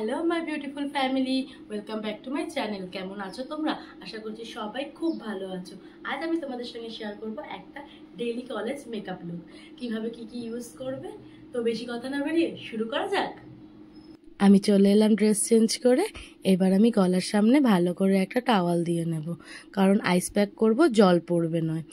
Hello my beautiful family, welcome back to my channel. কেমন আছো তোমরা? আশা করছি সবাই খুব ভালো আছো। আজ আমি তোমাদের সঙ্গে শেয়ার করব একটা ডেইলি কলেজ মেকআপ লুক, কিভাবে কি ইউজ করবে। তো বেশি কথা না বাড়িয়ে শুরু করা যাক। আমি চলে এলাম ড্রেস চেঞ্জ করে। এবার আমি গলার সামনে ভালো করে একটা টাওয়াল দিয়ে নেব, কারণ আইস প্যাক করব, জল পড়বে নয়।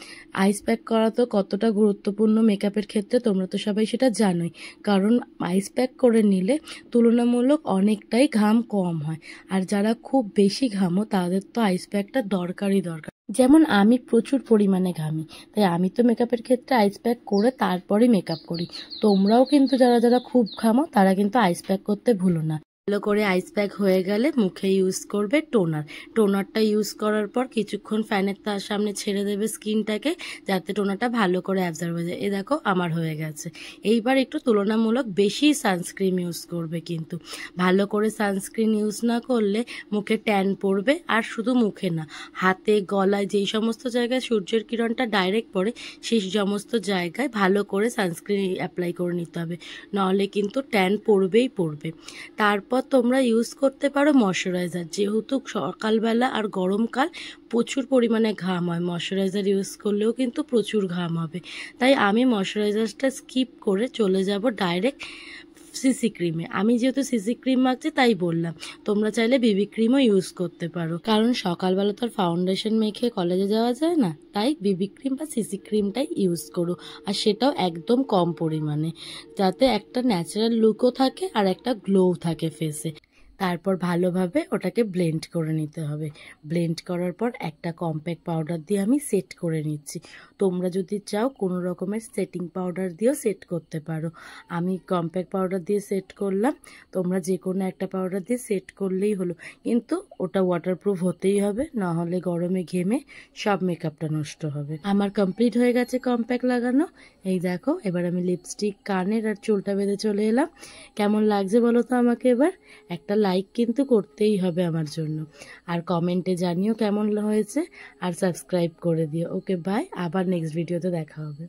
আইস প্যাক করা তো কতটা গুরুত্বপূর্ণ মেকআপের ক্ষেত্রে তোমরা তো সবাই সেটা জানোই, কারণ আইস প্যাক করে নিলে তুলনামূলক অনেকটাই ঘাম কম হয়। আর যারা খুব বেশি ঘামো তাদের তো আইস প্যাকটা দরকারই দরকার। যেমন আমি প্রচুর পরিমাণে ঘামি, তাই আমি তো মেকআপের ক্ষেত্রে আইস প্যাক করে তারপরে মেকআপ করি। তোমরাও কিন্তু যারা যারা খুব ঘামো তারা কিন্তু আইস প্যাক করতে ভুলো না। ভালো করে আইস প্যাক হয়ে গেলে মুখে ইউজ করবে টোনার। টোনারটা ইউজ করার পর কিছুক্ষণ ফ্যানের তার সামনে ছেড়ে দেবে স্কিনটাকে, যাতে টোনারটা ভালো করে অ্যাবজর্ব হয়ে যায়। দেখো আমার হয়ে গেছে। এইবার একটু তুলনামূলক বেশি সানস্ক্রিন ইউজ করবে, কিন্তু ভালো করে সানস্ক্রিন ইউজ না করলে মুখে ট্যান পড়বে। আর শুধু মুখে না, হাতে গলায় যেই সমস্ত জায়গায় সূর্যের কিরণটা ডাইরেক্ট পড়ে সেই সমস্ত জায়গায় ভালো করে সানস্ক্রিন অ্যাপ্লাই করে নিতে হবে, নাহলে কিন্তু ট্যান পড়বেই পড়বে। তারপর তোমরা ইউজ করতে পারো ময়শ্চারাইজার। যেহেতু সকালবেলা আর গরমকাল প্রচুর পরিমাণে ঘাম হয়, ময়শ্চারাইজার ইউজ করলেও কিন্তু প্রচুর ঘাম হবে। তাই আমি ময়শ্চারাইজারটা স্কিপ করে চলে যাব ডাইরেক্ট সিসি ক্রিমে। আমি যেহেতু সিসি ক্রিম মাখছি তাই বললাম, তোমরা চাইলে বিবি ক্রিমও ইউজ করতে পারো, কারণ সকালবেলা তো আর ফাউন্ডেশন মেখে কলেজে যাওয়া যায় না। তাই বিবি ক্রিম বা সিসি ক্রিমটাই ইউজ করো, আর সেটাও একদম কম পরিমাণে, যাতে একটা ন্যাচারাল লুকও থাকে আর একটা গ্লোও থাকে ফেসে। তারপর ভালোভাবে ওটাকে ব্লেন্ড করে নিতে হবে। ব্লেন্ড করার পর একটা কম্প্যাক্ট পাউডার দিয়ে আমি সেট করে নিচ্ছি। তোমরা যদি চাও কোনো রকমের সেটিং পাউডার দিয়েও সেট করতে পারো। আমি কম্প্যাক্ট পাউডার দিয়ে সেট করলাম, তোমরা যে কোনো একটা পাউডার দিয়ে সেট করলেই হলো, কিন্তু ওটা ওয়াটারপ্রুফ হতেই হবে, না হলে গরমে ঘেমে সব মেকআপটা নষ্ট হবে। আমার কমপ্লিট হয়ে গেছে কম্প্যাক্ট লাগানো। এই দেখো, এবার আমি লিপস্টিক, কানের আর চুলটা বেঁধে চলে এলাম। কেমন লাগছে বলো তো আমাকে? এবার একটা লাইক কিন্তু করতেই হবে আমার জন্য, আর কমেন্টে জানিও কেমন হয়েছে, আর সাবস্ক্রাইব করে দিও। ওকে বাই, আবার নেক্সট ভিডিওতে দেখা হবে।